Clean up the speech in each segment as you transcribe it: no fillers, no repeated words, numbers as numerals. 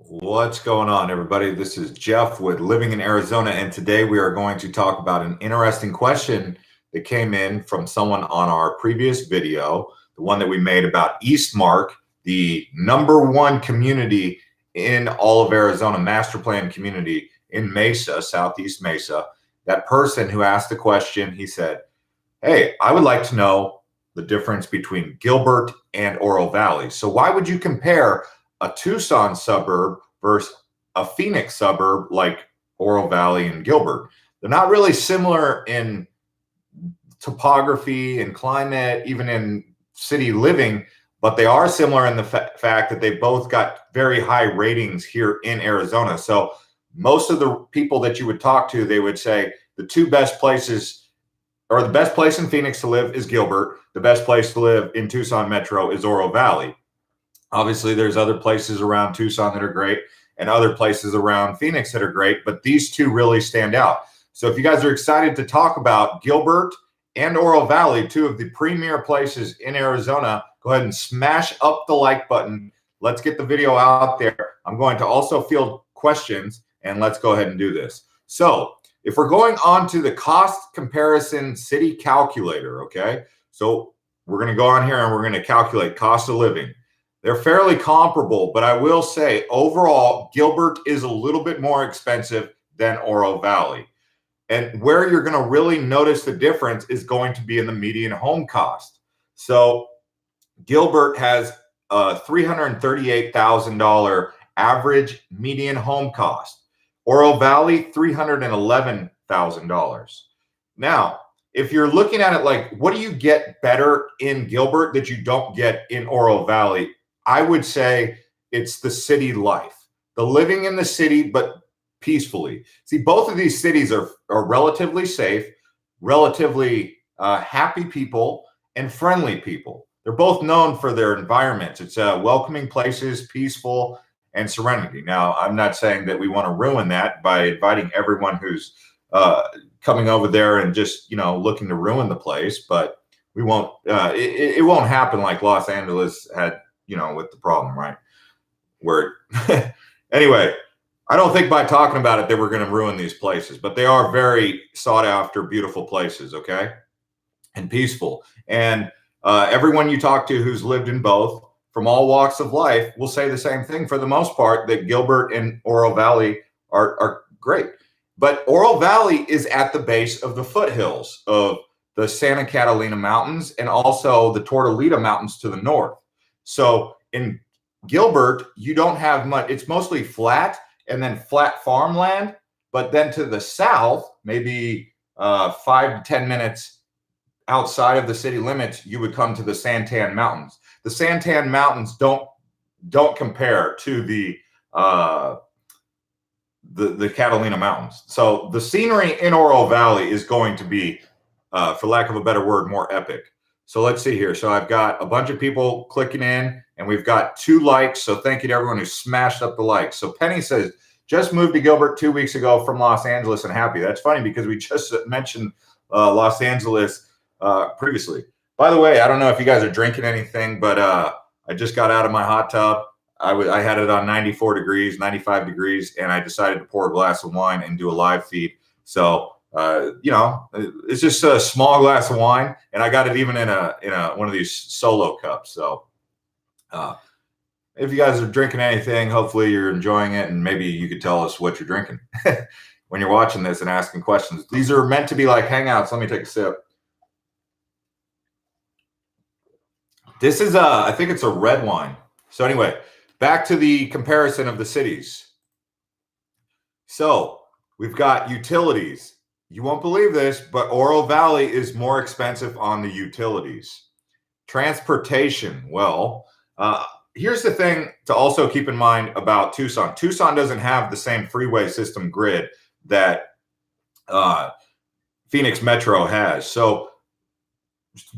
What's going on, everybody? This is Jeff with Living in Arizona, and today we are going to talk about an interesting question that came in from someone on our previous video, the one that we made about Eastmark, the #1 community in all of Arizona, master plan community in Mesa, Southeast Mesa. That person who asked the question, he said, "Hey, I would like to know the difference between Gilbert and Oro Valley. So why would you compare a Tucson suburb versus a Phoenix suburb like Oro Valley and Gilbert? They're not really similar in topography and climate, even in city living, but they are similar in the fact that they both got very high ratings here in Arizona. So most of the people that you would talk to, they would say the two best places, or the best place in Phoenix to live is Gilbert. The best place to live in Tucson Metro is Oro Valley. Obviously, there's other places around Tucson that are great and other places around Phoenix that are great, but these two really stand out. So if you guys are excited to talk about Gilbert and Oro Valley, two of the premier places in Arizona, go ahead and smash up the like button. Let's get the video out there. I'm going to also field questions, and let's go ahead and do this. So if we're going on to the cost comparison city calculator, okay? So we're going to go on here and we're going to calculate cost of living. They're fairly comparable, but I will say overall, Gilbert is a little bit more expensive than Oro Valley. And where you're going to really notice the difference is going to be in the median home cost. So Gilbert has a $338,000 average median home cost. Oro Valley, $311,000. Now, if you're looking at it like, what do you get better in Gilbert that you don't get in Oro Valley? I would say it's the city life, the living in the city, but peacefully. See, both of these cities are relatively safe, relatively happy people, and friendly people. They're both known for their environments. It's welcoming places, peaceful, and serenity. Now, I'm not saying that we want to ruin that by inviting everyone who's coming over there and just, looking to ruin the place, but we won't, it won't happen like Los Angeles had, with the problem, right? Where, anyway, I don't think by talking about it that we're going to ruin these places, but they are very sought after, beautiful places, okay? And peaceful. And everyone you talk to who's lived in both, from all walks of life, will say the same thing for the most part, that Gilbert and Oro Valley are great. But Oro Valley is at the base of the foothills of the Santa Catalina Mountains and also the Tortolita Mountains to the north. So in Gilbert, you don't have much. It's mostly flat and then flat farmland. But then to the south, maybe 5 to 10 minutes outside of the city limits, you would come to the Santan Mountains. The Santan Mountains don't compare to the Catalina Mountains. So the scenery in Oro Valley is going to be, for lack of a better word, more epic. So let's see here. So I've got a bunch of people clicking in, and we've got 2 likes. So thank you to everyone who smashed up the likes. So Penny says, just moved to Gilbert 2 weeks ago from Los Angeles and happy. That's funny because we just mentioned Los Angeles previously. By the way, I don't know if you guys are drinking anything, but I just got out of my hot tub. I had it on 94 degrees, 95 degrees, and I decided to pour a glass of wine and do a live feed. So, it's just a small glass of wine, and I got it even in one of these solo cups. So, if you guys are drinking anything, hopefully you're enjoying it, and maybe you could tell us what you're drinking when you're watching this and asking questions. These are meant to be like hangouts. Let me take a sip. This is I think it's a red wine. So anyway, back to the comparison of the cities. So we've got utilities. You won't believe this, but Oro Valley is more expensive on the utilities. Transportation. Well, here's the thing to also keep in mind about Tucson. Tucson doesn't have the same freeway system grid that Phoenix Metro has. So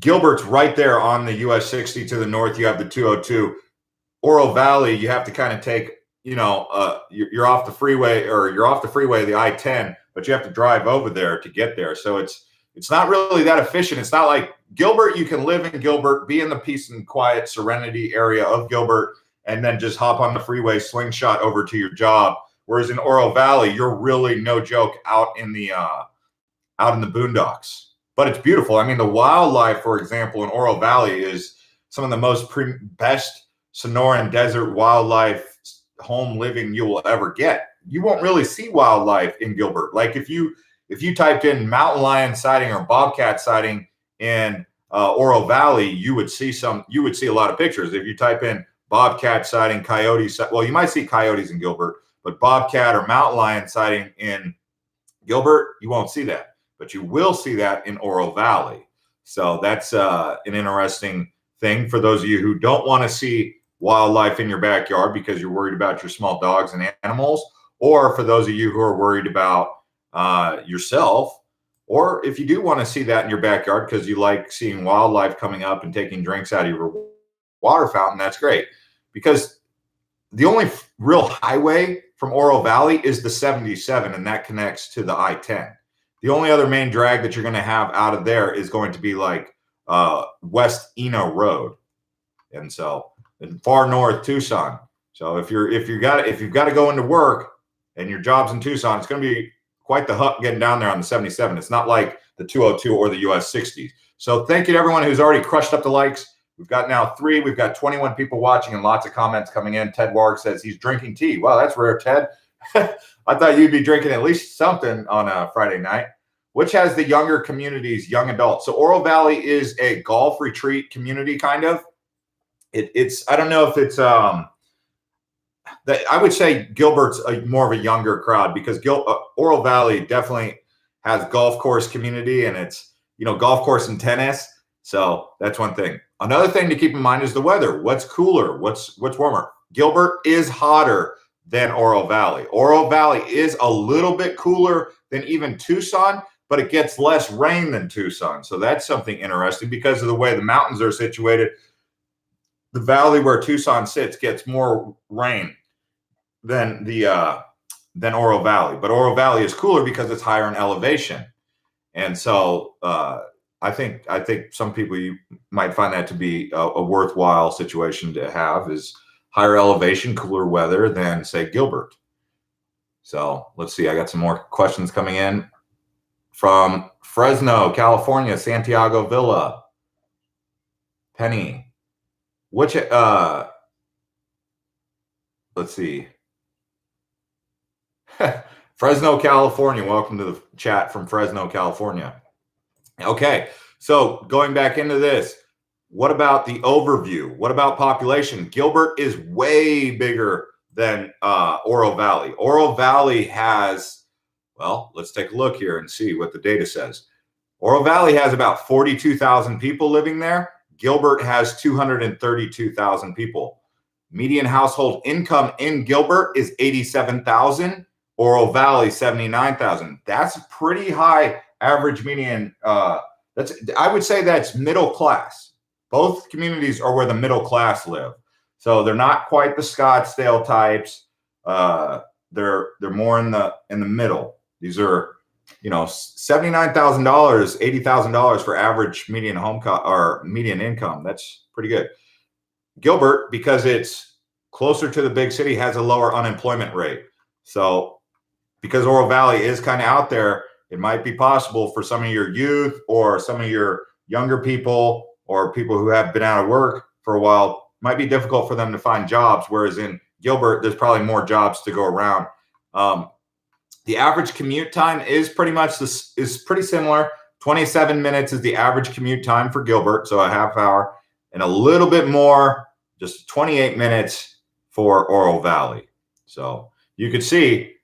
Gilbert's right there on the US 60 to the north. You have the 202. Oro Valley, you have to kind of take, you're off the freeway, the I-10, but you have to drive over there to get there. So it's not really that efficient. It's not like Gilbert. You can live in Gilbert, be in the peace and quiet serenity area of Gilbert, and then just hop on the freeway, slingshot over to your job. Whereas in Oro Valley, you're really, no joke, out in the boondocks. But it's beautiful. I mean, the wildlife, for example, in Oro Valley is some of the best Sonoran desert wildlife home living you will ever get. You won't really see wildlife in Gilbert. Like if you typed in mountain lion sighting or bobcat sighting in Oro Valley, you would see a lot of pictures. If you type in bobcat sighting, coyotes, well, you might see coyotes in Gilbert, but bobcat or mountain lion sighting in Gilbert, you won't see that. But you will see that in Oro Valley. So that's an interesting thing for those of you who don't want to see wildlife in your backyard because you're worried about your small dogs and animals, or for those of you who are worried about yourself, or if you do want to see that in your backyard because you like seeing wildlife coming up and taking drinks out of your water fountain, that's great. Because the only real highway from Oro Valley is the 77, and that connects to the I-10. The only other main drag that you're going to have out of there is going to be like West Eno Road, and so in far north Tucson. So if you've got to go into work and your job's in Tucson, it's going to be quite the huck getting down there on the 77. It's not like the 202 or the US 60. So thank you to everyone who's already crushed up the likes. We've got now 3. We've got 21 people watching and lots of comments coming in. Ted Warg says he's drinking tea. Wow, that's rare, Ted. I thought you'd be drinking at least something on a Friday night. Which has the younger communities, young adults? So Oro Valley is a golf retreat community, kind of. It's I don't know if it's I would say Gilbert's more of a younger crowd because Oro Valley definitely has golf course community, and it's golf course and tennis. So that's one thing. Another thing to keep in mind is the weather. What's cooler? What's warmer? Gilbert is hotter than Oro Valley. Oro Valley is a little bit cooler than even Tucson, but it gets less rain than Tucson. So that's something interesting because of the way the mountains are situated. The valley where Tucson sits gets more rain than Oro Valley. But Oro Valley is cooler because it's higher in elevation. And so I think some people, you might find that to be a worthwhile situation to have, is higher elevation, cooler weather than, say, Gilbert. So let's see. I got some more questions coming in. From Fresno, California, Santiago Villa. Penny. Let's see. Fresno, California. Welcome to the chat from Fresno, California. Okay, so going back into this, what about the overview? What about population? Gilbert is way bigger than Oro Valley. Oro Valley has, well, let's take a look here and see what the data says. Oro Valley has about 42,000 people living there. Gilbert has 232,000 people. Median household income in Gilbert is 87,000. Oro Valley, 79,000. That's a pretty high average median. I would say that's middle class. Both communities are where the middle class live. So they're not quite the Scottsdale types. They're more in the middle. These are, $79,000, $80,000 for average median median income. That's pretty good. Gilbert, because it's closer to the big city, has a lower unemployment rate. So because Oro Valley is kind of out there, it might be possible for some of your youth or some of your younger people or people who have been out of work for a while, it might be difficult for them to find jobs. Whereas in Gilbert, there's probably more jobs to go around. The average commute time is pretty similar. 27 minutes is the average commute time for Gilbert, so a half hour, and a little bit more, just 28 minutes for Oro Valley. So you could see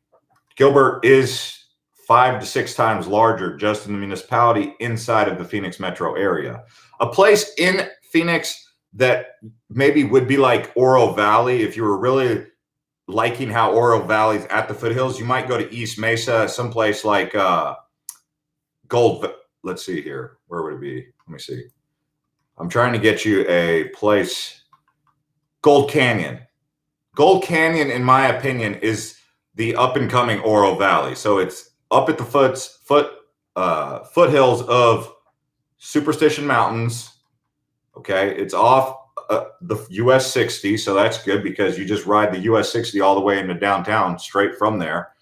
Gilbert is 5 to 6 times larger just in the municipality inside of the Phoenix metro area. A place in Phoenix that maybe would be like Oro Valley, if you were really liking how Oro Valley's at the foothills, you might go to East Mesa, someplace like let's see here. Where would it be? Let me see. I'm trying to get you a place. Gold Canyon. Gold Canyon, in my opinion, is the up and coming Oro Valley. So it's up at the foothills of Superstition Mountains. Okay, it's off the US 60, so that's good because you just ride the US 60 all the way into downtown straight from there.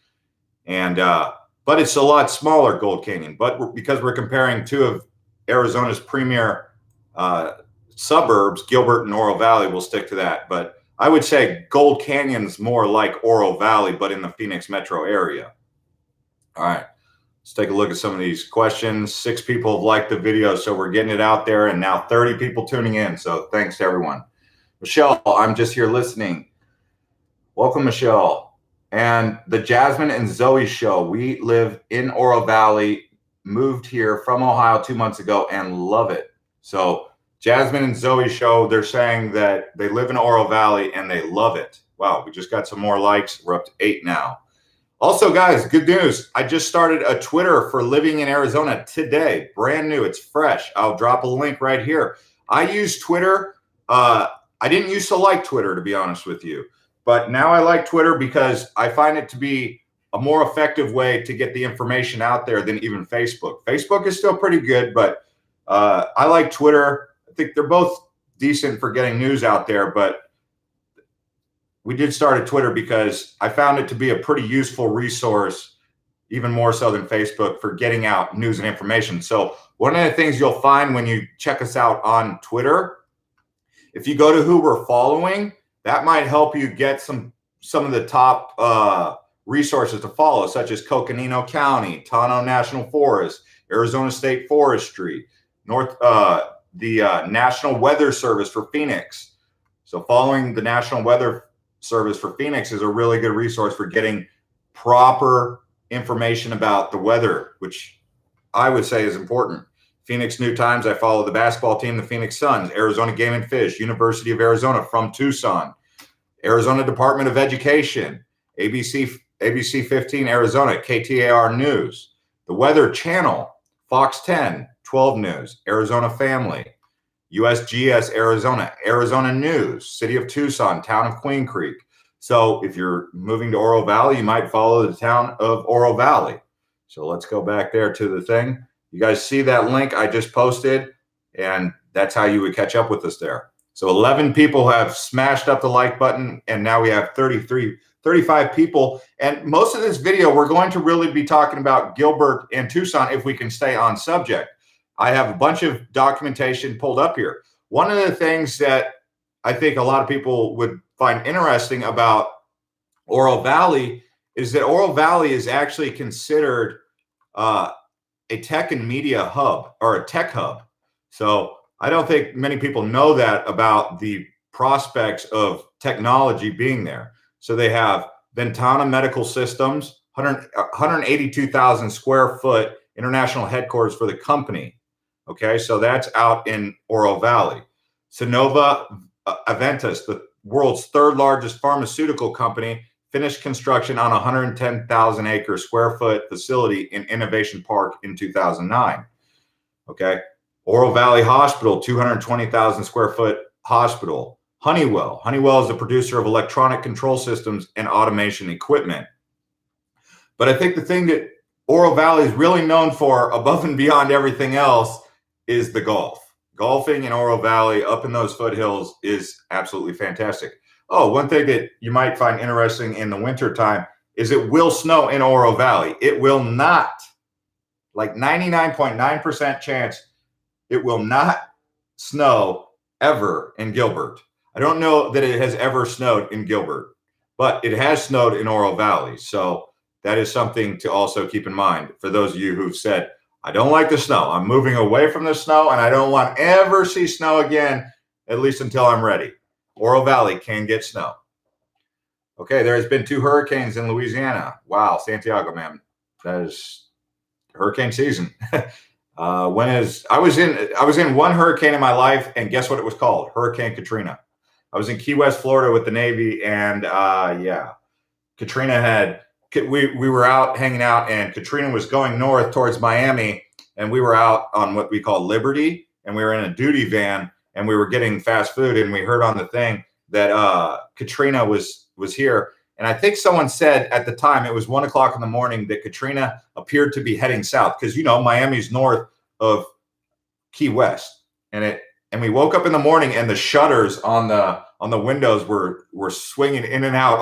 And but it's a lot smaller, Gold Canyon. But because we're comparing two of Arizona's premier suburbs, Gilbert and Oro Valley, we'll stick to that. But I would say Gold Canyon's more like Oro Valley, but in the Phoenix metro area. All right, let's take a look at some of these questions. 6 people have liked the video, so we're getting it out there, and now 30 people tuning in. So thanks to everyone. Michelle, I'm just here listening. Welcome, Michelle. And the Jasmine and Zoe show. We live in Oro Valley, moved here from Ohio 2 months ago, and love it. So Jasmine and Zoe show, they're saying that they live in Oro Valley and they love it. Wow, we just got some more likes. We're up to 8 now. Also, guys, good news. I just started a Twitter for living in Arizona today. Brand new. It's fresh. I'll drop a link right here. I use Twitter. I didn't used to like Twitter, to be honest with you. But now I like Twitter because I find it to be a more effective way to get the information out there than even Facebook. Facebook is still pretty good, but I like Twitter. I think they're both decent for getting news out there, but we did start a Twitter because I found it to be a pretty useful resource, even more so than Facebook, for getting out news and information. So one of the things you'll find when you check us out on Twitter, if you go to who we're following, that might help you get some of the top resources to follow, such as Coconino County, Tano National Forest, Arizona State Forestry, the National Weather Service for Phoenix. So following the National Weather Service for Phoenix is a really good resource for getting proper information about the weather, which I would say is important. Phoenix New Times, I follow the basketball team, the Phoenix Suns, Arizona Game and Fish, University of Arizona from Tucson, Arizona Department of Education, ABC 15 Arizona, KTAR News, the Weather Channel, Fox 10, 12 News, Arizona Family, USGS Arizona, Arizona News, City of Tucson, Town of Queen Creek. So if you're moving to Oro Valley, you might follow the town of Oro Valley. So let's go back there to the thing. You guys see that link I just posted, and that's how you would catch up with us there. So 11 people have smashed up the like button, and now we have 35 people. And most of this video, we're going to really be talking about Gilbert and Tucson if we can stay on subject. I have a bunch of documentation pulled up here. One of the things that I think a lot of people would find interesting about Oro Valley is that Oro Valley is actually considered a tech and media hub, or a tech hub. So I don't think many people know that about the prospects of technology being there. So they have Ventana Medical Systems, 182,000 square foot international headquarters for the company. Okay, so that's out in Oro Valley. Sonova Aventis, the world's 3rd largest pharmaceutical company, finished construction on a 110,000 acre square foot facility in Innovation Park in 2009. Okay, Oro Valley Hospital, 220,000 square foot hospital. Honeywell is the producer of electronic control systems and automation equipment. But I think the thing that Oro Valley is really known for, above and beyond everything else, is the golf. Golfing in Oro Valley up in those foothills is absolutely fantastic. Oh, one thing that you might find interesting in the wintertime is it will snow in Oro Valley. It will not, like 99.9% chance, it will not snow ever in Gilbert. I don't know that it has ever snowed in Gilbert, but it has snowed in Oro Valley. So that is something to also keep in mind for those of you who've said, I don't like the snow. I'm moving away from the snow, and I don't want to ever see snow again, at least until I'm ready. Oro Valley can get snow. Okay, there has been 2 hurricanes in Louisiana. Wow, Santiago, man, that is hurricane season. I was in one hurricane in my life, and guess what it was called? Hurricane Katrina. I was in Key West, Florida, with the Navy, and Katrina had. We were out hanging out, and Katrina was going north towards Miami, and we were out on what we call Liberty, and we were in a duty van, and we were getting fast food, and we heard on the thing that Katrina was here. And I think someone said at the time, it was 1 o'clock in the morning, that Katrina appeared to be heading south, because, you know, Miami's north of Key West, and and we woke up in the morning, and the shutters on the windows were swinging in and out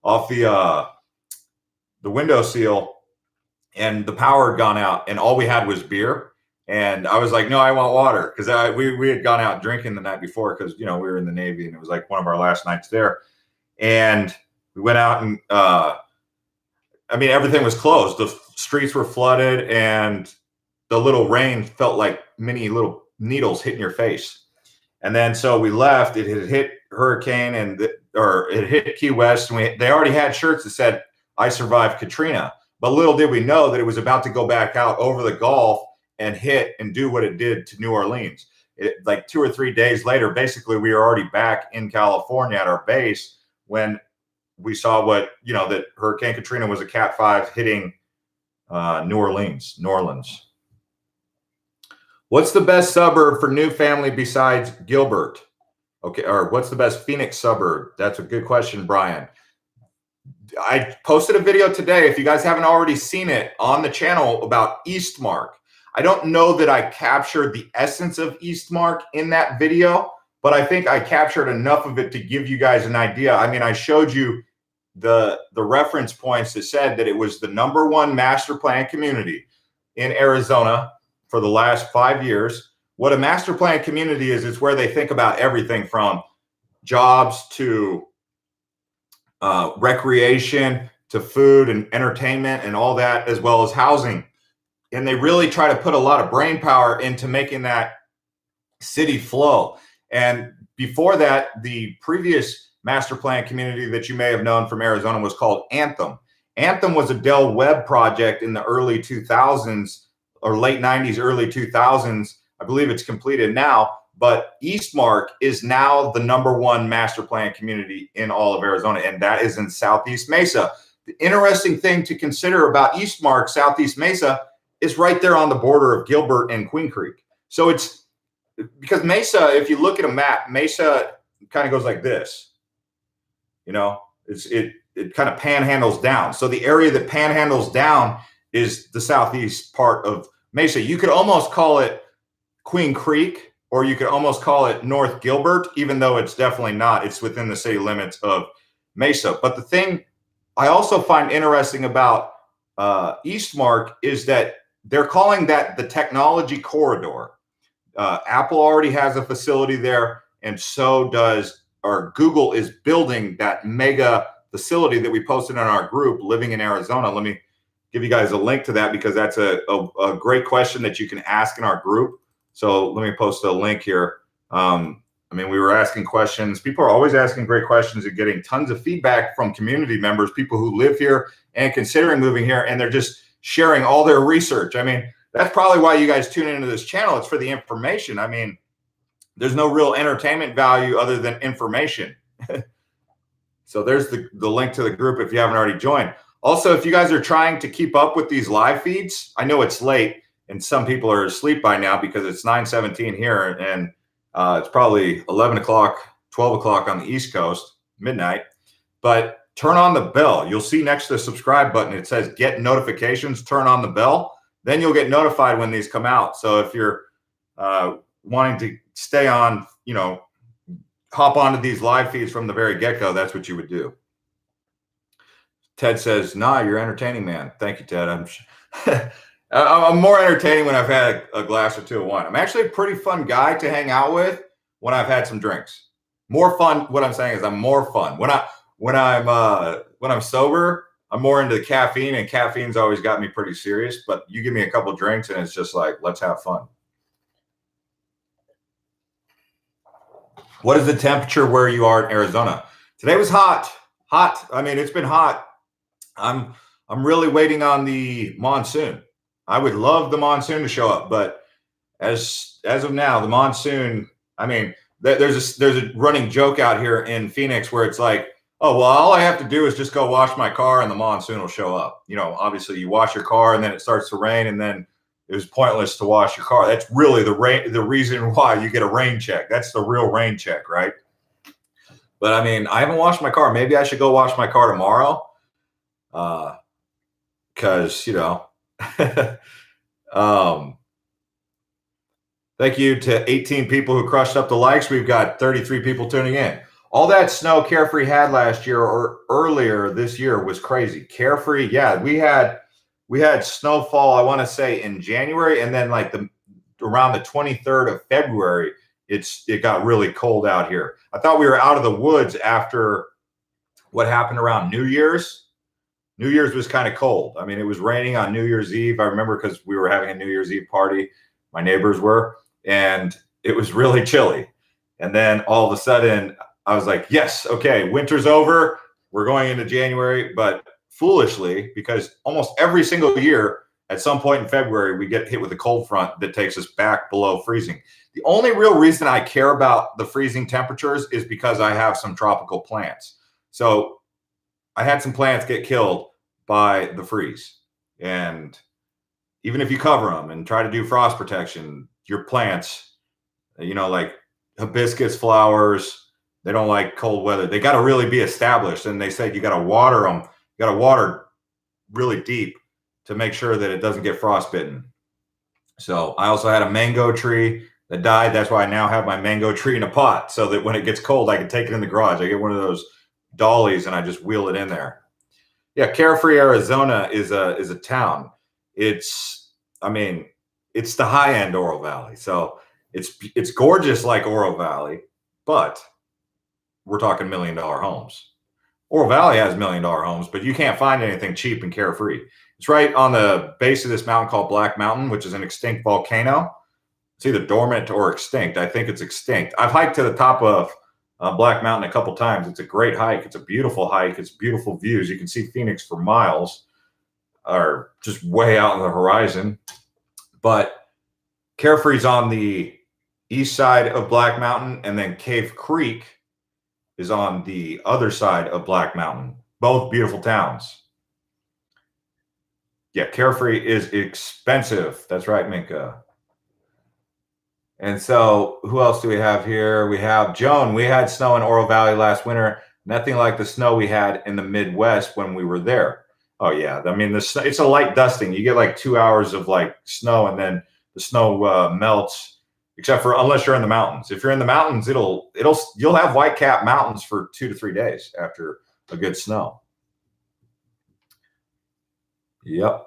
off the window seal, and the power had gone out, and all we had was beer. And I was like, no, I want water, because we had gone out drinking the night before, because we were in the Navy, and it was like one of our last nights there. And we went out, and everything was closed. The streets were flooded, and the little rain felt like many little needles hitting your face. And then so we left. It had hit hurricane, or it hit Key West, and they already had shirts that said, "I survived Katrina." But little did we know that it was about to go back out over the Gulf and hit and do what it did to New Orleans. Like 2 or 3 days later, basically, we were already back in California at our base when we saw that Hurricane Katrina was a Cat 5 hitting New Orleans. What's the best suburb for new family besides Gilbert? Okay, or what's the best Phoenix suburb? That's a good question, Brian. I posted a video today, if you guys haven't already seen it, on the channel about Eastmark. I don't know that I captured the essence of Eastmark in that video, but I think I captured enough of it to give you guys an idea. I showed you the reference points that said that it was the #1 master plan community in Arizona for the last 5 years. What a master plan community is, it's where they think about everything from jobs to recreation to food and entertainment and all that, as well as housing. And they really try to put a lot of brain power into making that city flow. And before that, the previous master plan community that you may have known from Arizona was called Anthem. Anthem was a Del Webb project in the early 2000s, or late 90s, early 2000s. I believe it's completed now. But Eastmark is now the #1 master plan community in all of Arizona, and that is in Southeast Mesa. The interesting thing to consider about Eastmark, Southeast Mesa, is right there on the border of Gilbert and Queen Creek. So it's because Mesa, if you look at a map, Mesa kind of goes like this. It kind of panhandles down. So the area that panhandles down is the southeast part of Mesa. You could almost call it Queen Creek, or you could almost call it North Gilbert, even though it's definitely not. It's within the city limits of Mesa. But the thing I also find interesting about Eastmark is that they're calling that the technology corridor. Apple already has a facility there, and so does, or Google is building that mega facility that we posted on our group, Living in Arizona. Let me give you guys a link to that, because that's a great question that you can ask in our group. So let me post a link here. We were asking questions. People are always asking great questions and getting tons of feedback from community members, people who live here and considering moving here, and they're just sharing all their research. That's probably why you guys tune into this channel. It's for the information. There's no real entertainment value other than information. So there's the link to the group if you haven't already joined. Also, if you guys are trying to keep up with these live feeds, I know it's late, and some people are asleep by now because it's 9:17 here, and it's probably 11 o'clock, 12 o'clock on the East Coast, midnight. But turn on the bell. You'll see next to the subscribe button, it says get notifications, turn on the bell. Then you'll get notified when these come out. So if you're wanting to stay on, hop onto these live feeds from the very get-go, that's what you would do. Ted says, nah, you're entertaining, man. Thank you, Ted. I'm more entertaining when I've had a glass or two of wine. I'm actually a pretty fun guy to hang out with when I've had some drinks. More fun. What I'm saying is I'm more fun. When I'm sober, I'm more into the caffeine, and caffeine's always got me pretty serious. But you give me a couple drinks, and it's just like, let's have fun. What is the temperature where you are in Arizona? Today was hot. It's been hot. I'm really waiting on the monsoon. I would love the monsoon to show up, but as of now, the monsoon, there's a running joke out here in Phoenix where it's like, oh, well, all I have to do is just go wash my car and the monsoon will show up. Obviously you wash your car and then it starts to rain, and then it was pointless to wash your car. That's really the reason why you get a rain check. That's the real rain check, right? But I haven't washed my car. Maybe I should go wash my car tomorrow. Because, Thank you to 18 people who crushed up the likes. We've got 33 people tuning in. All that snow Carefree had last year or earlier this year was crazy. Carefree, yeah, we had snowfall, I want to say in January, and then like around the 23rd of February, it got really cold out here. I thought we were out of the woods after what happened around New Year's. New Year's was kind of cold. I mean, it was raining on New Year's Eve. I remember because we were having a New Year's Eve party. My neighbors were, and it was really chilly. And then all of a sudden, I was like, yes, okay, winter's over. We're going into January. But foolishly, because almost every single year at some point in February, we get hit with a cold front that takes us back below freezing. The only real reason I care about the freezing temperatures is because I have some tropical plants. So I had some plants get killed by the freeze. And even if you cover them and try to do frost protection, your plants, like hibiscus flowers, they don't like cold weather. They got to really be established. And they said you got to water them. You got to water really deep to make sure that it doesn't get frostbitten. So I also had a mango tree that died. That's why I now have my mango tree in a pot so that when it gets cold, I can take it in the garage. I get one of those dollies and I just wheel it in there. Yeah, Carefree, Arizona is a town. It's the high end Oro Valley. So it's gorgeous like Oro Valley, but we're talking $1 million homes. Oro Valley has $1 million homes, but you can't find anything cheap in Carefree. It's right on the base of this mountain called Black Mountain, which is an extinct volcano. It's either dormant or extinct. I think it's extinct. I've hiked to the top of Black Mountain a couple times. It's a great hike. It's a beautiful hike. It's beautiful views. You can see Phoenix for miles, or just way out on the horizon. But Carefree's on the east side of Black Mountain, and then Cave Creek is on the other side of Black Mountain. Both beautiful towns. Yeah, Carefree is expensive. That's right, Minka. And so who else do we have here? We have Joan. We had snow in Oro Valley last winter. Nothing like the snow we had in the Midwest when we were there. Oh, yeah. I mean, it's a light dusting. You get like 2 hours of like snow, and then the snow melts, except for unless you're in the mountains. If you're in the mountains, you'll have white cap mountains for 2 to 3 days after a good snow. Yep.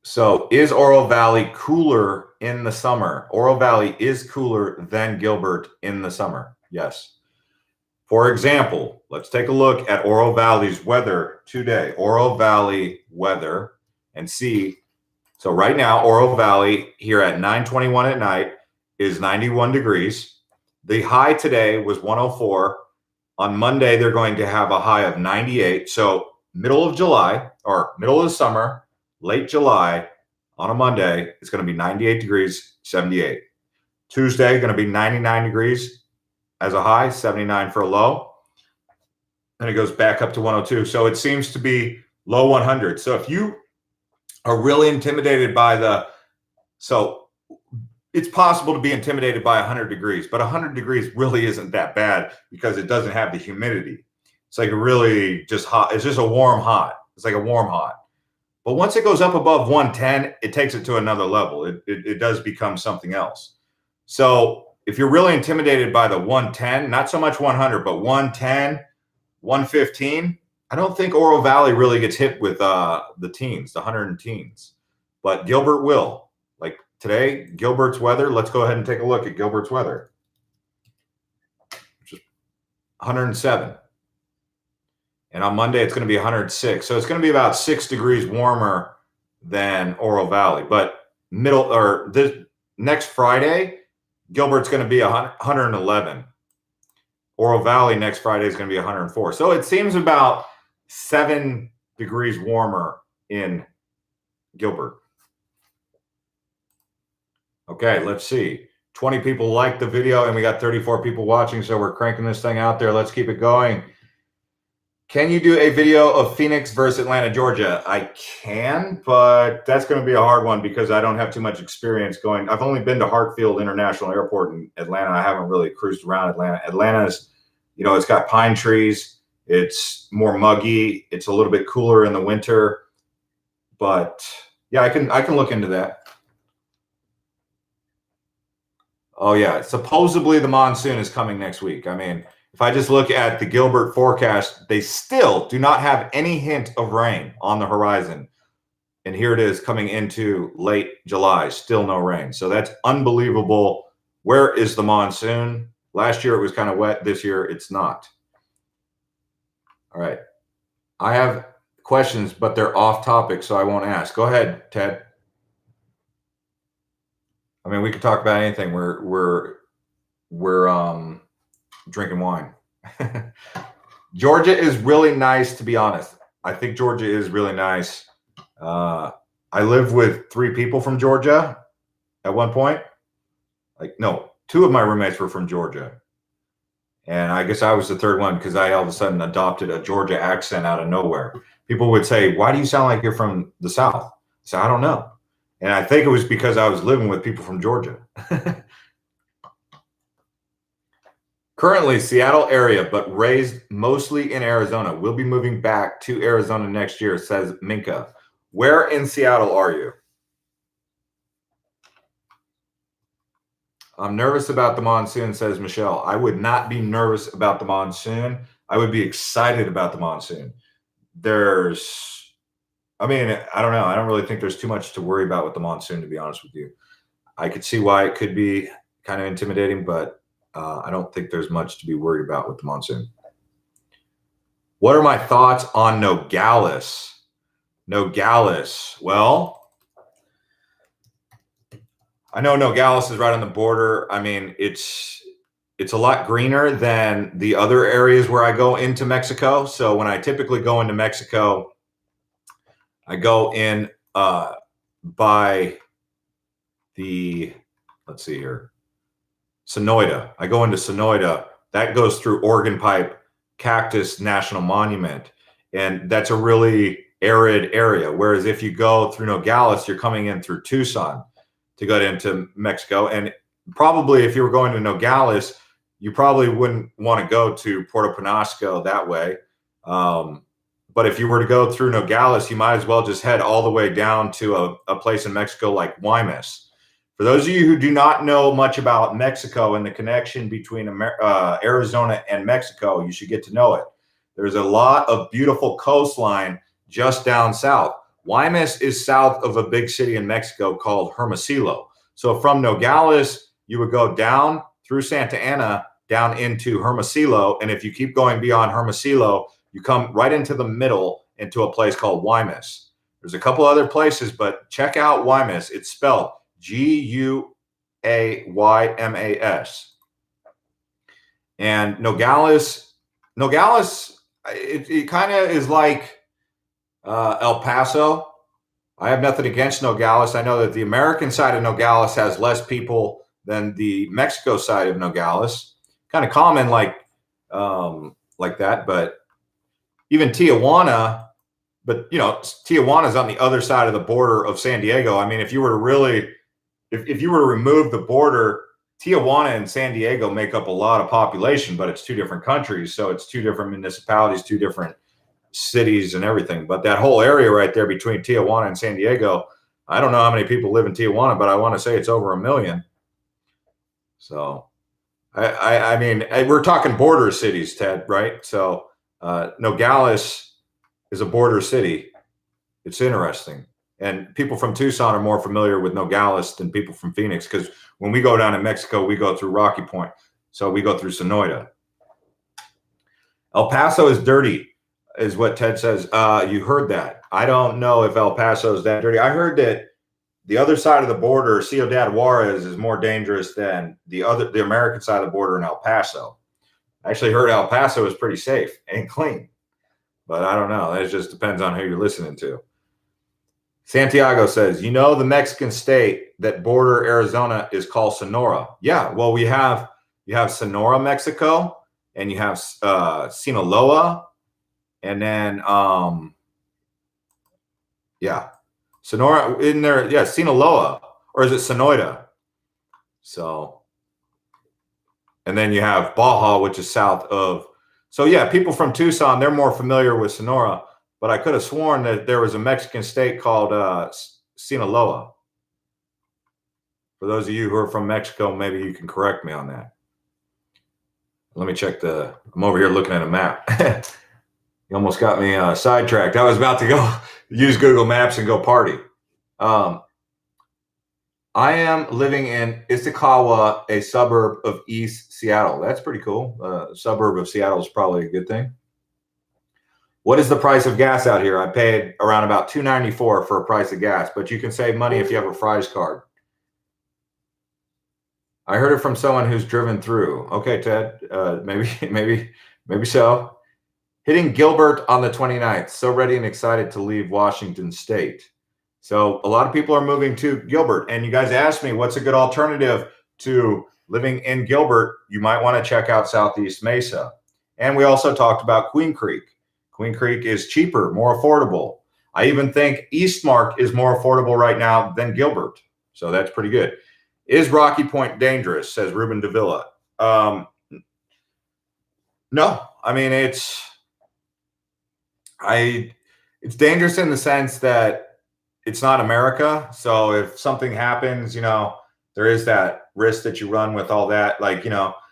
So is Oro Valley cooler in the summer? Oro Valley is cooler than Gilbert in the summer. Yes. For example, let's take a look at Oro Valley's weather today. Oro Valley weather and see. So right now, Oro Valley here at 9:21 at night is 91 degrees. The high today was 104. On Monday, they're going to have a high of 98. So middle of July or middle of the summer, late July on a Monday, it's going to be 98 degrees, 78. Tuesday, going to be 99 degrees as a high, 79 for a low. Then it goes back up to 102. So it seems to be low 100. So if you are really intimidated by so it's possible to be intimidated by 100 degrees, but 100 degrees really isn't that bad because it doesn't have the humidity. It's like a really just hot. It's just a warm hot. It's like a warm hot. But once it goes up above 110, it takes it to another level. It does become something else. So if you're really intimidated by the 110, not so much 100, but 110, 115, I don't think Oro Valley really gets hit with the teens, the 100 and teens. But Gilbert will. Like today, Gilbert's weather, let's go ahead and take a look at Gilbert's weather. Just 107. And on Monday, it's going to be 106. So it's going to be about 6 degrees warmer than Oro Valley. But this next Friday, Gilbert's going to be 111. Oro Valley next Friday is going to be 104. So it seems about 7 degrees warmer in Gilbert. Okay, let's see. 20 people liked the video, and we got 34 people watching. So we're cranking this thing out there. Let's keep it going. Can you do a video of Phoenix versus Atlanta, Georgia? I can, but that's going to be a hard one because I don't have too much experience going. I've only been to Hartfield International Airport in Atlanta. I haven't really cruised around Atlanta. Atlanta's, it's got pine trees. It's more muggy. It's a little bit cooler in the winter. But yeah, I can look into that. Oh yeah, supposedly the monsoon is coming next week. I mean, if I just look at the Gilbert forecast, they still do not have any hint of rain on the horizon. And here it is coming into late July, still no rain. So that's unbelievable. Where is the monsoon? Last year it was kind of wet. This year it's not. All right. I have questions, but they're off topic, so I won't ask. Go ahead, Ted. I mean, we could talk about anything. We're drinking wine. Georgia is really nice, to be honest. I think Georgia is really nice. I lived with 3 people from Georgia at one point. Like, no, 2 of my roommates were from Georgia. And I guess I was the third one because I all of a sudden adopted a Georgia accent out of nowhere. People would say, "Why do you sound like you're from the South?" So I don't know. And I think it was because I was living with people from Georgia. Currently, Seattle area, but raised mostly in Arizona. We'll be moving back to Arizona next year, says Minka. Where in Seattle are you? I'm nervous about the monsoon, says Michelle. I would not be nervous about the monsoon. I would be excited about the monsoon. I mean, I don't know. I don't really think there's too much to worry about with the monsoon, to be honest with you. I could see why it could be kind of intimidating, but I don't think there's much to be worried about with the monsoon. What are my thoughts on Nogales? Nogales. Well, I know Nogales is right on the border. I mean, it's a lot greener than the other areas where I go into Mexico. So when I typically go into Mexico, I go in by the, let's see here, Sonoita. I go into Sonoita. That goes through Organ Pipe Cactus National Monument. And that's a really arid area. Whereas if you go through Nogales, you're coming in through Tucson to go into Mexico. And probably if you were going to Nogales, you probably wouldn't want to go to Puerto Penasco that way. But if you were to go through Nogales, you might as well just head all the way down to a place in Mexico like Guaymas. For those of you who do not know much about Mexico and the connection between Arizona and Mexico, you should get to know it. There's a lot of beautiful coastline just down south. Guaymas is south of a big city in Mexico called Hermosillo. So from Nogales, you would go down through Santa Ana, down into Hermosillo. And if you keep going beyond Hermosillo, you come right into the middle into a place called Guaymas. There's a couple other places, but check out Guaymas. It's spelled Guaymas. And Nogales, it kind of is like El Paso. I have nothing against Nogales. I know that the American side of Nogales has less people than the Mexico side of Nogales. Kind of common like that, but even Tijuana, but Tijuana is on the other side of the border of San Diego. I mean, if you were to really, if you were to remove the border, Tijuana and San Diego make up a lot of population, but it's 2 different countries. So it's 2 different municipalities, 2 different cities and everything. But that whole area right there between Tijuana and San Diego, I don't know how many people live in Tijuana, but I want to say it's over 1 million. So I mean, we're talking border cities, Ted, right? So Nogales is a border city. It's interesting. And people from Tucson are more familiar with Nogales than people from Phoenix, because when we go down to Mexico, we go through Rocky Point. So we go through Sonoita. El Paso is dirty, is what Ted says. You heard that. I don't know if El Paso is that dirty. I heard that the other side of the border, Ciudad Juarez, is more dangerous than the American side of the border in El Paso. I actually heard El Paso is pretty safe and clean, but I don't know. That just depends on who you're listening to. Santiago says, the Mexican state that border Arizona is called Sonora. Yeah, well, you have Sonora, Mexico, and you have Sinaloa, and then Sonora in there. Yeah, Sinaloa, or is it Sonoita? So, and then you have Baja, which is south of. So yeah, people from Tucson, they're more familiar with Sonora. But I could have sworn that there was a Mexican state called Sinaloa. For those of you who are from Mexico, maybe you can correct me on that. Let me check I'm over here looking at a map. You almost got me sidetracked. I was about to go use Google Maps and go party. I am living in Ishikawa, a suburb of East Seattle. That's pretty cool. Suburb of Seattle is probably a good thing. What is the price of gas out here? I paid around about $2.94 for a price of gas, but you can save money if you have a Fry's card. I heard it from someone who's driven through. Okay, Ted, maybe so. Hitting Gilbert on the 29th. So ready and excited to leave Washington State. So a lot of people are moving to Gilbert, and you guys asked me what's a good alternative to living in Gilbert. You might want to check out Southeast Mesa. And we also talked about Queen Creek. Queen Creek is cheaper, more affordable. I even think Eastmark is more affordable right now than Gilbert. So that's pretty good. Is Rocky Point dangerous, says Ruben Davila. No, I mean, it's dangerous in the sense that it's not America. So if something happens, there is that risk that you run with all that. Like,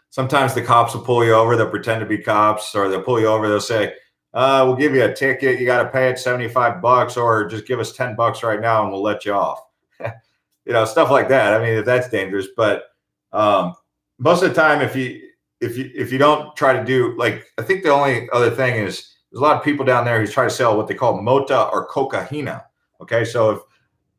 sometimes the cops will pull you over. They'll pretend to be cops, or they'll pull you over. They'll say, we'll give you a ticket. You got to pay it $75, or just give us $10 right now and we'll let you off. Stuff like that. I mean, if that's dangerous, but most of the time, if you don't try to do, like, I think the only other thing is there's a lot of people down there who try to sell what they call mota or cocaína. Okay, so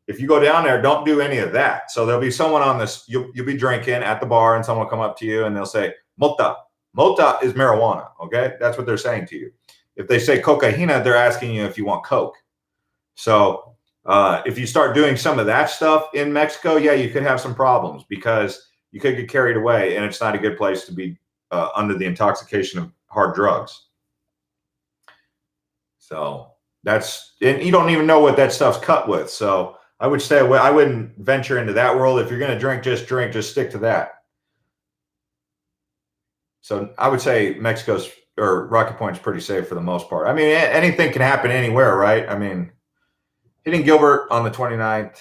if you go down there, don't do any of that. So there'll be someone on this. You'll be drinking at the bar, and someone will come up to you and they'll say mota. Mota is marijuana. Okay, that's what they're saying to you. If they say cocaína, they're asking you if you want coke. So if you start doing some of that stuff in Mexico, yeah, you could have some problems because you could get carried away, and it's not a good place to be under the intoxication of hard drugs. So and you don't even know what that stuff's cut with. So I would stay away. I wouldn't venture into that world. If you're going to drink, just stick to that. So I would say Rocky Point's pretty safe for the most part. I mean, anything can happen anywhere, right? I mean, hitting Gilbert on the 29th.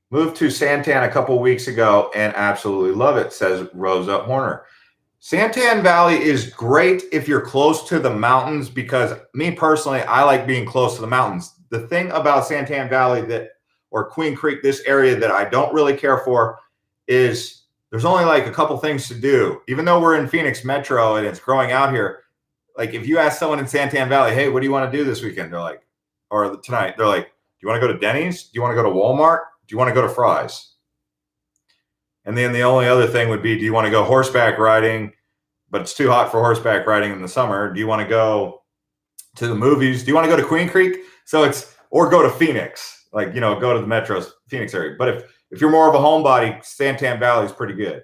Moved to Santan a couple weeks ago and absolutely love it, says Rosa Horner. Santan Valley is great if you're close to the mountains, because me personally, I like being close to the mountains. The thing about Santan Valley or Queen Creek, this area, that I don't really care for is there's only like a couple things to do. Even though we're in Phoenix Metro and it's growing out here, like if you ask someone in Santan Valley, hey, what do you want to do this weekend? They're like, or tonight, they're like, do you want to go to Denny's? Do you want to go to Walmart? Do you want to go to Fry's? And then the only other thing would be, do you want to go horseback riding, but it's too hot for horseback riding in the summer? Do you want to go to the movies? Do you want to go to Queen Creek? So or go to Phoenix, like, go to the Metro Phoenix area. But if you're more of a homebody, Santan Valley is pretty good.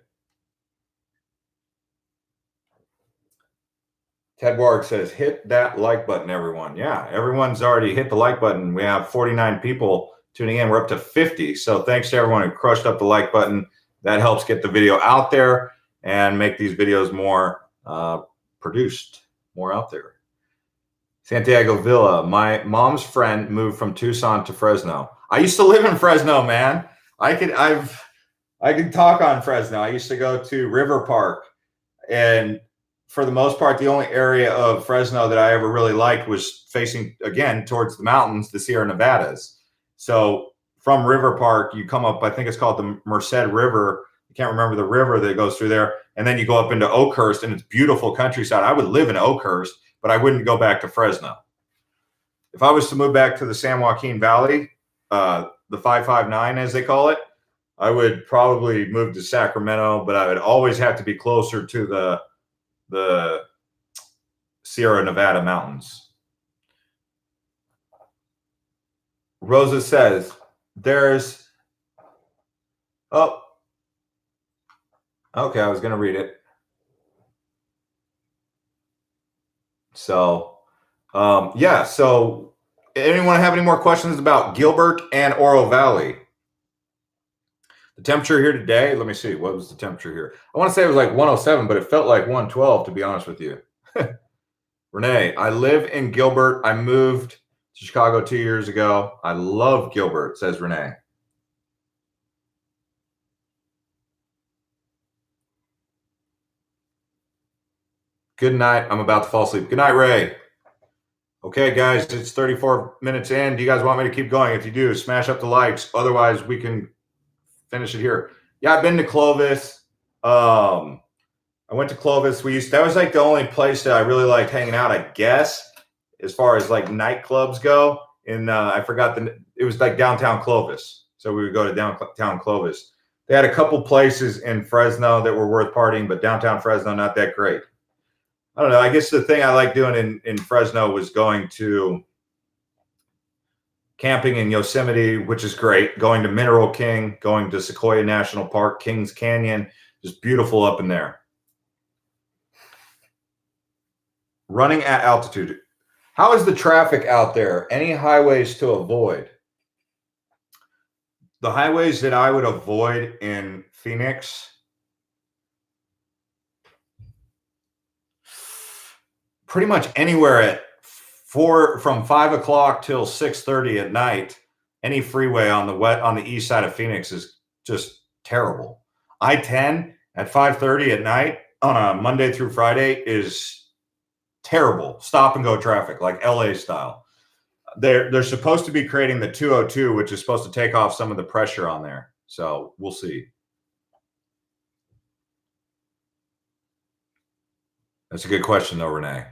Ted Warwick says, hit that like button, everyone. Yeah, everyone's already hit the like button. We have 49 people tuning in. We're up to 50. So thanks to everyone who crushed up the like button. That helps get the video out there and make these videos more produced, more out there. Santiago Villa, my mom's friend moved from Tucson to Fresno. I used to live in Fresno, man. I can talk on Fresno. I used to go to River Park, and for the most part, the only area of Fresno that I ever really liked was facing, again, towards the mountains, the Sierra Nevadas. So from River Park, you come up, I think it's called the Merced River. I can't remember the river that goes through there. And then you go up into Oakhurst, and it's beautiful countryside. I would live in Oakhurst, but I wouldn't go back to Fresno. If I was to move back to the San Joaquin Valley, the 559, as they call it, I would probably move to Sacramento, but I would always have to be closer to the Sierra Nevada mountains. Rosa says, okay, I was going to read it. So, yeah. So anyone have any more questions about Gilbert and Oro Valley? The temperature here today, let me see. What was the temperature here? I want to say it was like 107, but it felt like 112, to be honest with you. Renee, I live in Gilbert. I moved to Chicago 2 years ago. I love Gilbert, says Renee. Good night. I'm about to fall asleep. Good night, Ray. Okay, guys, it's 34 minutes in. Do you guys want me to keep going? If you do, smash up the likes. Otherwise, we can finish it here. Yeah, I've been to Clovis. I went to Clovis. That was like the only place that I really liked hanging out, I guess, as far as like nightclubs go. And I forgot it was like downtown Clovis. So we would go to downtown Clovis. They had a couple places in Fresno that were worth partying, but downtown Fresno, not that great. I don't know. I guess the thing I like doing in Fresno was going to camping in Yosemite, which is great. Going to Mineral King, going to Sequoia National Park, Kings Canyon, just beautiful up in there. Running at altitude. How is the traffic out there? Any highways to avoid? The highways that I would avoid in Phoenix, pretty much anywhere from 5 o'clock till 6:30 at night. Any freeway on the east side of Phoenix is just terrible. I-10 at 5:30 at night on a Monday through Friday is terrible. Stop and go traffic, like LA style. They're supposed to be creating the 202, which is supposed to take off some of the pressure on there. So we'll see. That's a good question, though, Renee.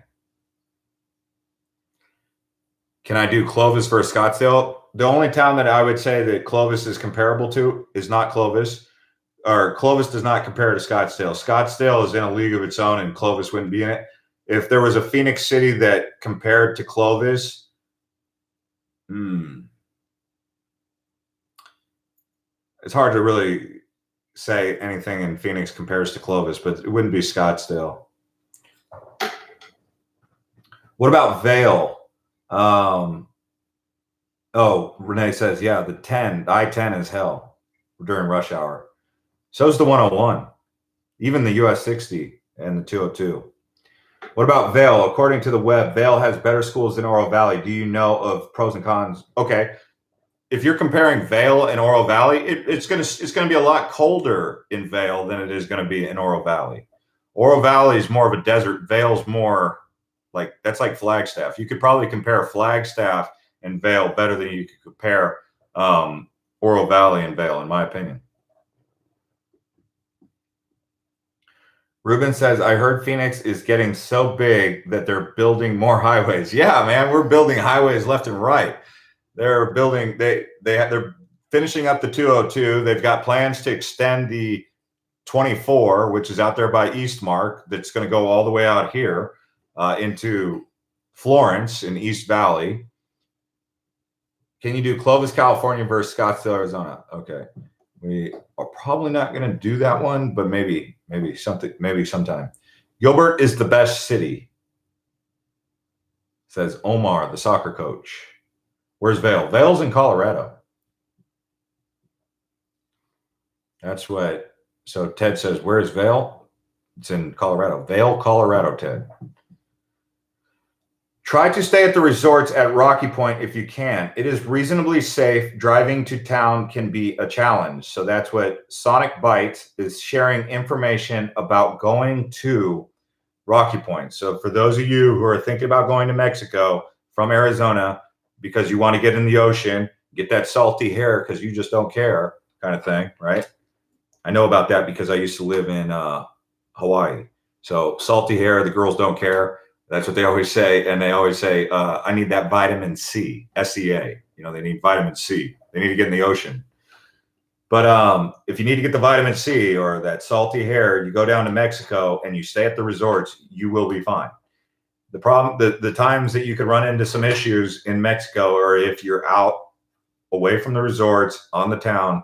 Can I do Clovis versus Scottsdale? The only town that I would say that Clovis is comparable to is not Clovis, or Clovis does not compare to Scottsdale. Scottsdale is in a league of its own, and Clovis wouldn't be in it. If there was a Phoenix city that compared to Clovis, it's hard to really say anything in Phoenix compares to Clovis, but it wouldn't be Scottsdale. What about Vail? Renee says, yeah, the I-10 is hell during rush hour. So is the 101, even the US 60 and the 202. What about Vail? According to the web, Vail has better schools than Oro Valley. Do you know of pros and cons? Okay. If you're comparing Vail and Oro Valley, it's gonna be a lot colder in Vail than it is gonna be in Oro Valley. Oro Valley is more of a desert. Vail's more that's like Flagstaff. You could probably compare Flagstaff and Vail better than you could compare Oro Valley and Vail, in my opinion. Ruben says, I heard Phoenix is getting so big that they're building more highways. Yeah, man, we're building highways left and right. They're building, they're finishing up the 202. They've got plans to extend the 24, which is out there by Eastmark, that's going to go all the way out here into Florence in East Valley. Can you do Clovis, California versus Scottsdale, Arizona? Okay. We are probably not going to do that one, but maybe sometime. Gilbert is the best city, says Omar, the soccer coach. Where's Vail? Vail's in Colorado. That's what. So Ted says, where's Vail? It's in Colorado. Vail, Colorado, Ted. Try to stay at the resorts at Rocky Point if you can. It is reasonably safe. Driving to town can be a challenge. So that's what Sonic Bites is sharing information about going to Rocky Point. So for those of you who are thinking about going to Mexico from Arizona because you want to get in the ocean, get that salty hair because you just don't care kind of thing, right? I know about that because I used to live in Hawaii. So salty hair, the girls don't care. That's what they always say. And they always say, I need that vitamin C, SEA. They need vitamin C. They need to get in the ocean. But if you need to get the vitamin C or that salty hair, you go down to Mexico and you stay at the resorts, you will be fine. The problem, the times that you could run into some issues in Mexico, or if you're out away from the resorts on the town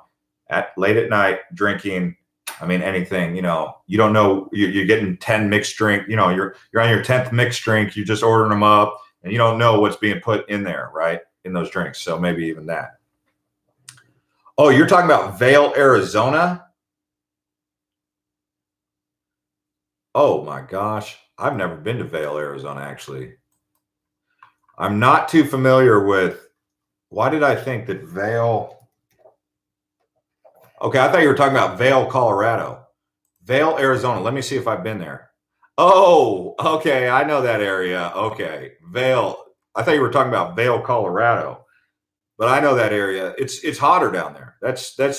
late at night drinking, I mean, anything, you don't know, you're getting 10 mixed drink, you're on your 10th mixed drink, you're just ordering them up and you don't know what's being put in there, right? In those drinks. So maybe even that. Oh, you're talking about Vail, Arizona? Oh my gosh. I've never been to Vail, Arizona, actually. I'm not too familiar with, why did I think that Vail? Okay, I thought you were talking about Vail, Colorado. Vail, Arizona. Let me see if I've been there. Oh, okay. I know that area. Okay. Vail. I thought you were talking about Vail, Colorado, but I know that area. It's hotter down there. That's a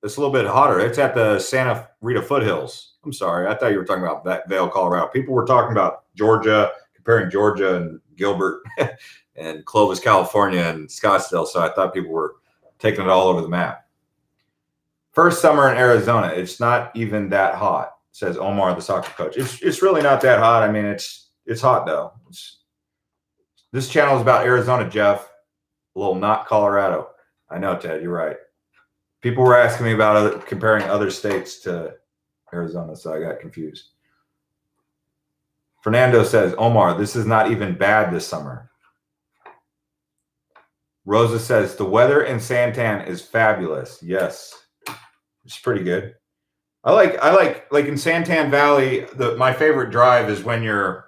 little bit hotter. It's at the Santa Rita foothills. I'm sorry. I thought you were talking about that Vail, Colorado. People were talking about Georgia, comparing Georgia and Gilbert and Clovis, California and Scottsdale. So I thought people were taking it all over the map. First summer in Arizona. It's not even that hot, says Omar, the soccer coach. It's really not that hot. I mean, it's hot though. This channel is about Arizona, Jeff. A little not Colorado. I know, Ted. You're right. People were asking me about comparing other states to Arizona, so I got confused. Fernando says, Omar, this is not even bad this summer. Rosa says, the weather in Santan is fabulous. Yes, it's pretty good. I like in Santan Valley, my favorite drive is when you're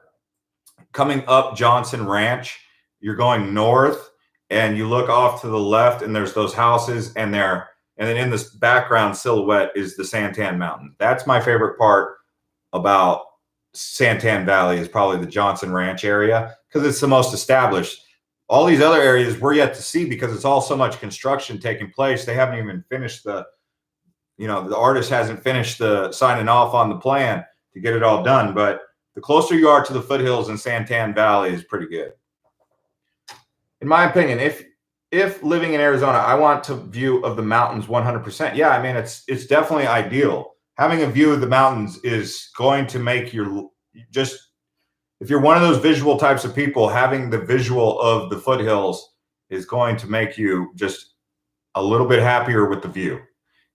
coming up Johnson Ranch, you're going north and you look off to the left and there's those houses and then in this background silhouette is the Santan Mountain. That's my favorite part about Santan Valley is probably the Johnson Ranch area because it's the most established. All these other areas we're yet to see because it's all so much construction taking place. They haven't even finished the artist hasn't finished the signing off on the plan to get it all done. But the closer you are to the foothills in Santan Valley is pretty good. In my opinion, if living in Arizona, I want a view of the mountains 100%. Yeah, I mean, it's definitely ideal. Having a view of the mountains is going to make if you're one of those visual types of people, having the visual of the foothills is going to make you just a little bit happier with the view.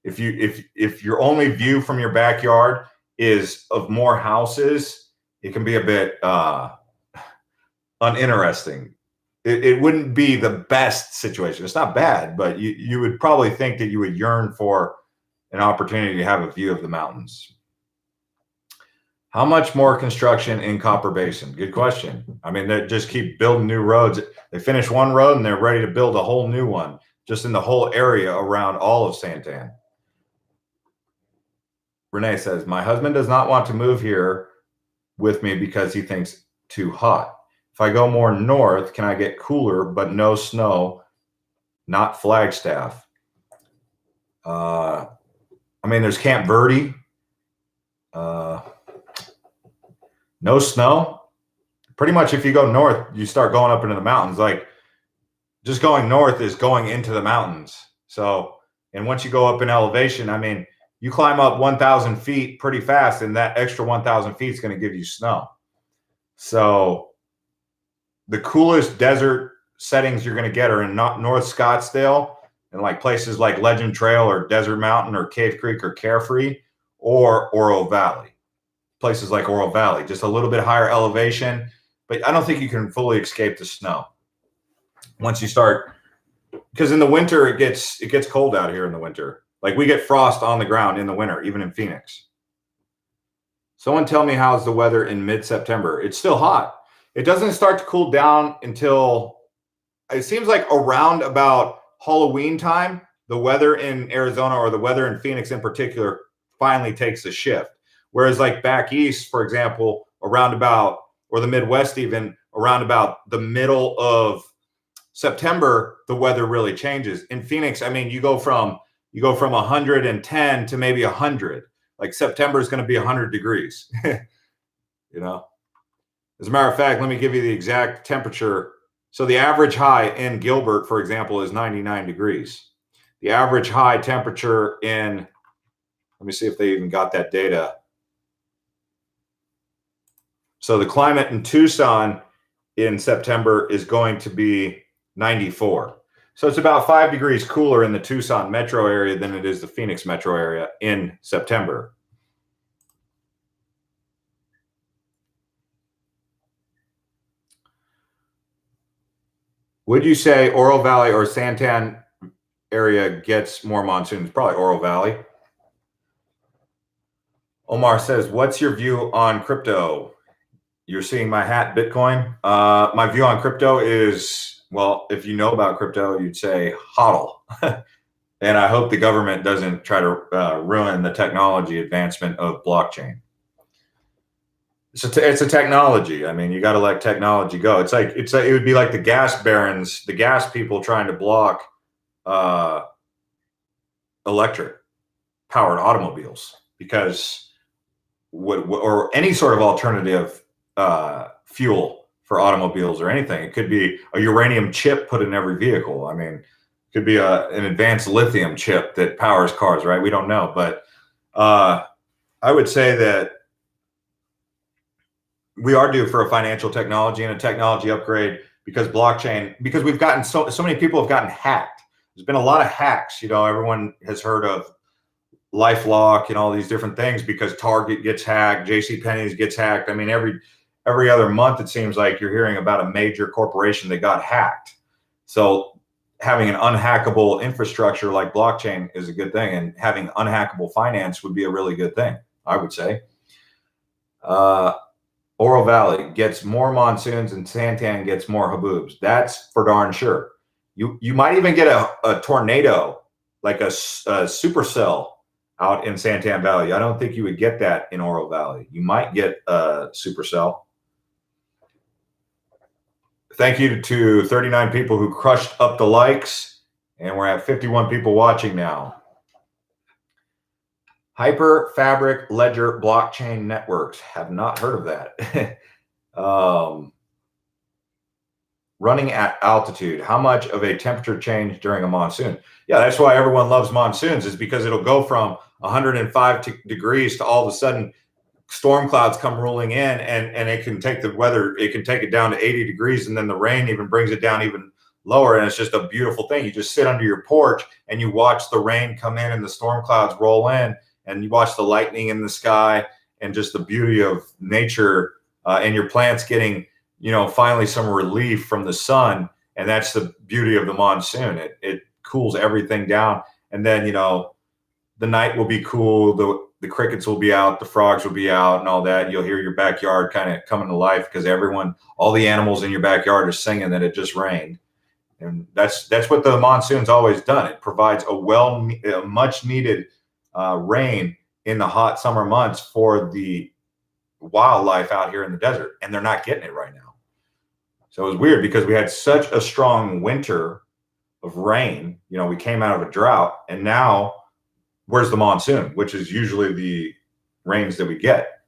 If your only view from your backyard is of more houses, it can be a bit uninteresting. It wouldn't be the best situation. It's not bad, but you would probably think that you would yearn for an opportunity to have a view of the mountains. How much more construction in Copper Basin? Good question. I mean, they just keep building new roads. They finish one road and they're ready to build a whole new one just in the whole area around all of Santan. Renee says, my husband does not want to move here with me because he thinks too hot. If I go more north, can I get cooler but no snow, not Flagstaff? I mean, there's Camp Verde. No snow. Pretty much if you go north, you start going up into the mountains. Like just going north is going into the mountains. So, and once you go up in elevation, I mean, you climb up 1,000 feet pretty fast, and that extra 1,000 feet is going to give you snow. So the coolest desert settings you're going to get are in North Scottsdale and like places like Legend Trail or Desert Mountain or Cave Creek or Carefree or Oro Valley. Places like Oro Valley, just a little bit higher elevation, but I don't think you can fully escape the snow once you start, because in the winter it gets cold out here in the winter. Like we get frost on the ground in the winter, even in Phoenix. Someone tell me how's the weather in mid-September? It's still hot. It doesn't start to cool down until it seems like around about Halloween time. The weather in Arizona or the weather in Phoenix in particular finally takes a shift. Whereas like back east, for example, around about, or the Midwest even, around about the middle of September, the weather really changes. In Phoenix, I mean, you go from 110 to maybe 100. Like September is going to be 100 degrees. You know? As a matter of fact, let me give you the exact temperature. So the average high in Gilbert, for example, is 99 degrees. The average high temperature in, let me see if they even got that data. So the climate in Tucson in September is going to be 94. So it's about 5 degrees cooler in the Tucson metro area than it is the Phoenix metro area in September. Would you say Oro Valley or Santan area gets more monsoons? Probably Oro Valley. Omar says, what's your view on crypto? You're seeing my hat, Bitcoin. My view on crypto is, well, if you know about crypto, you'd say hodl. And I hope the government doesn't try to ruin the technology advancement of blockchain. It's a technology. I mean, you got to let technology go. It would be like the gas barons, the gas people trying to block uh, electric powered automobiles because or any sort of alternative fuel for automobiles or anything. It could be a uranium chip put in every vehicle. I mean, it could be an advanced lithium chip that powers cars, right? We don't know, but I would say that we are due for a financial technology and a technology upgrade because because we've gotten so many people have gotten hacked. There's been a lot of hacks. You know, everyone has heard of LifeLock and all these different things because Target gets hacked, JCPenney's gets hacked. I mean, every other month it seems like you're hearing about a major corporation that got hacked. So having an unhackable infrastructure like blockchain is a good thing, and having unhackable finance would be a really good thing, I would say. Oro Valley gets more monsoons and Santan gets more haboobs. That's for darn sure. You might even get a tornado, like a supercell out in Santan Valley. I don't think you would get that in Oro Valley. You might get a supercell. Thank you to 39 people who crushed up the likes, and we're at 51 people watching now. Hyper Fabric Ledger Blockchain Networks. Have not heard of that. Running at altitude. How much of a temperature change during a monsoon? Yeah, that's why everyone loves monsoons, is because it'll go from 105 degrees to all of a sudden storm clouds come rolling in, and it can take the weather, it can take it down to 80 degrees, and then the rain even brings it down even lower, and it's just a beautiful thing. You just sit under your porch and you watch the rain come in and the storm clouds roll in, and you watch the lightning in the sky and just the beauty of nature, and your plants getting, you know, finally some relief from the sun. And that's the beauty of the monsoon. It cools everything down, and then, you know, the night will be cool, the crickets will be out, the frogs will be out, and all that. You'll hear your backyard kind of coming to life because all the animals in your backyard are singing that it just rained. And that's what the monsoon's always done. It provides a much needed rain in the hot summer months for the wildlife out here in the desert, and they're not getting it right now. So it was weird because we had such a strong winter of rain. You know, we came out of a drought, and now where's the monsoon, which is usually the rains that we get.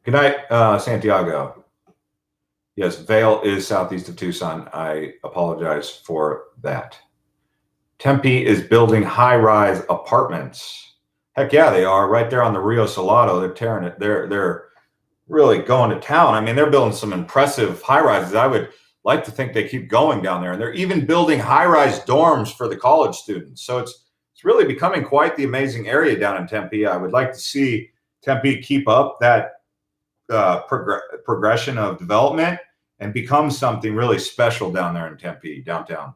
Good night, Santiago. Yes, Vail is southeast of Tucson. I apologize for that. Tempe is building high-rise apartments. Heck yeah, they are, right there on the Rio Salado. They're tearing it. They're really going to town. I mean, they're building some impressive high-rises. I would like to think they keep going down there, and they're even building high-rise dorms for the college students. So it's really becoming quite the amazing area down in Tempe. I would like to see Tempe keep up that progression of development and become something really special down there in Tempe, downtown.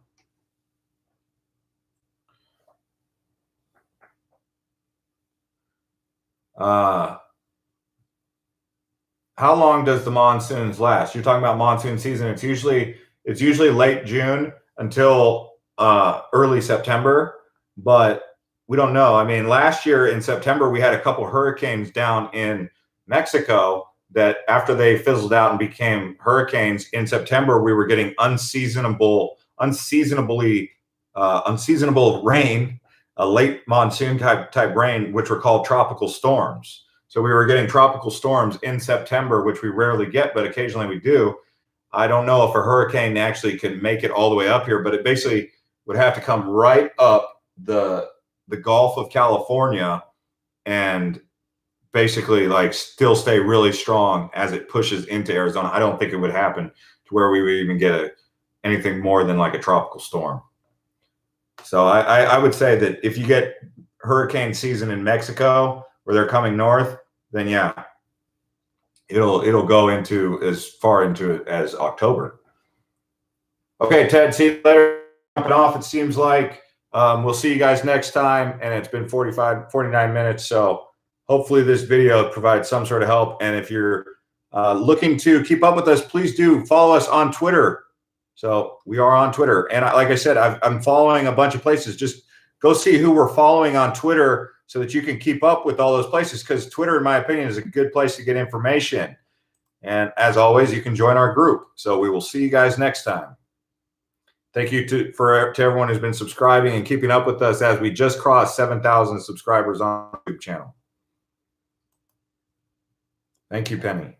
How long does the monsoons last? You're talking about monsoon season. It's usually late June until early September, but we don't know. I mean, last year in September, we had a couple hurricanes down in Mexico that after they fizzled out and became hurricanes in September, we were getting unseasonable rain, a late monsoon type rain, which were called tropical storms. So we were getting tropical storms in September, which we rarely get, but occasionally we do. I don't know if a hurricane actually could make it all the way up here, but it basically would have to come right up the Gulf of California and basically like still stay really strong as it pushes into Arizona. I don't think it would happen to where we would even get anything more than like a tropical storm. So I would say that if you get hurricane season in Mexico where they're coming north, then yeah, it'll go into as far into it as October. Okay, Ted, see you later. Jumping off, it seems like. We'll see you guys next time, and it's been 49 minutes, so hopefully this video provides some sort of help. And if you're looking to keep up with us, please do follow us on Twitter. So we are on Twitter. And like I said, I'm following a bunch of places. Just go see who we're following on Twitter so that you can keep up with all those places, because Twitter, in my opinion, is a good place to get information. And as always, you can join our group. So we will see you guys next time. Thank you to everyone who's been subscribing and keeping up with us as we just crossed 7,000 subscribers on our YouTube channel. Thank you, Penny.